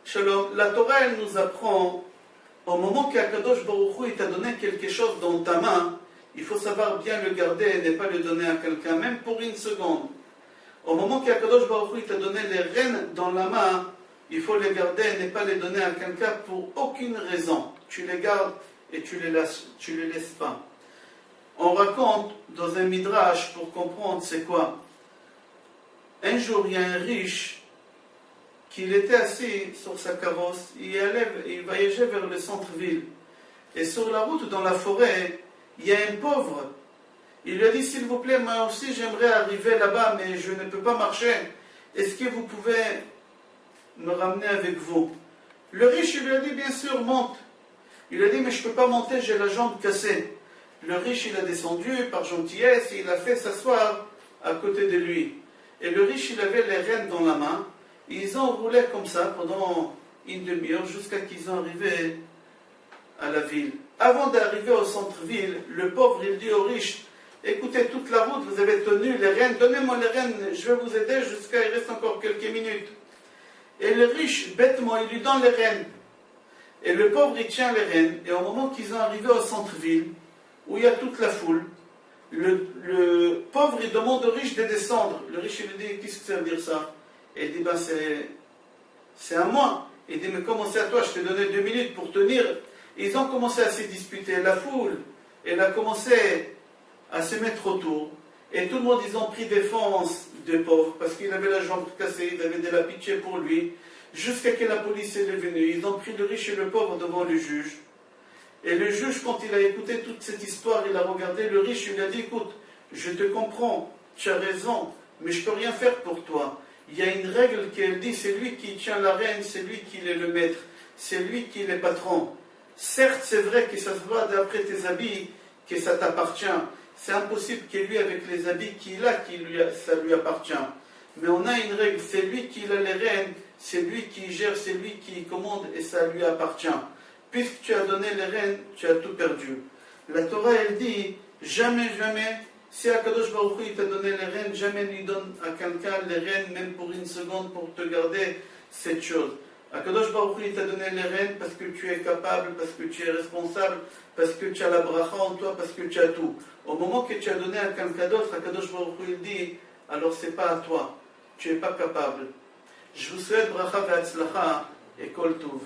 Shalom, la Torah, elle nous apprend, au moment qu'Akadosh Baruch Hu t'a donné quelque chose dans ta main, il faut savoir bien le garder et ne pas le donner à quelqu'un, même pour une seconde. Au moment qu'Akadosh Baruch Hu t'a donné les rênes dans la main, il faut les garder et ne pas les donner à quelqu'un pour aucune raison. Tu les gardes et tu les laisses pas. On raconte dans un midrash, pour comprendre c'est quoi. Un jour, il y a un riche qui était assis sur sa carrosse, il voyageait vers le centre-ville. Et sur la route, dans la forêt, il y a un pauvre. Il lui a dit, s'il vous plaît, moi aussi j'aimerais arriver là-bas, mais je ne peux pas marcher. Est-ce que vous pouvez me ramener avec vous? Le riche, il lui a dit, bien sûr, monte. Il a dit, mais je ne peux pas monter, j'ai la jambe cassée. Le riche, il a descendu par gentillesse et il a fait s'asseoir à côté de lui. Et le riche, il avait les rênes dans la main. Ils ont roulé comme ça pendant une demi-heure jusqu'à qu'ils sont arrivés à la ville. Avant d'arriver au centre-ville, le pauvre, il dit au riche, écoutez, toute la route, vous avez tenu les rênes, donnez-moi les rênes, je vais vous aider jusqu'à, il reste encore quelques minutes. Et le riche, bêtement, il lui donne les rênes. Et le pauvre, il tient les rênes. Et au moment qu'ils sont arrivés au centre-ville, où il y a toute la foule, le pauvre, il demande au riche de descendre. Le riche, il lui dit, qu'est-ce que ça veut dire ça? Et il dit, ben c'est à moi. Il dit, mais comment c'est à toi? Je t'ai donné 2 minutes pour tenir. Et ils ont commencé à se disputer. La foule, elle a commencé à se mettre autour. Et tout le monde, ils ont pris défense des pauvres, parce qu'il avait la jambe cassée, ils avaient de la pitié pour lui. Jusqu'à que la police est venue. Ils ont pris le riche et le pauvre devant le juge. Et le juge, quand il a écouté toute cette histoire, il a regardé le riche, il lui a dit, écoute, je te comprends, tu as raison, mais je ne peux rien faire pour toi. Il y a une règle qui dit, c'est lui qui tient la reine, c'est lui qui est le maître, c'est lui qui est le patron. Certes, c'est vrai que ça se voit d'après tes habits que ça t'appartient. C'est impossible que lui, avec les habits qu'il a, ça lui appartient. Mais on a une règle, c'est lui qui a les rênes, c'est lui qui gère, c'est lui qui commande et ça lui appartient. Puisque tu as donné les rênes, tu as tout perdu. La Torah, elle dit, jamais, jamais, si Akadosh Baruch Hu t'a donné les rênes, jamais lui donne à quelqu'un les rênes, même pour une seconde, pour te garder cette chose. Akadosh Baruch Hu t'a donné les rênes parce que tu es capable, parce que tu es responsable, parce que tu as la bracha en toi, parce que tu as tout. Au moment que tu as donné à quelqu'un d'autre, Akadosh Baruch Hu dit, alors c'est pas à toi, tu n'es pas capable. Je vous souhaite bracha ve'atzlacha et kol tov.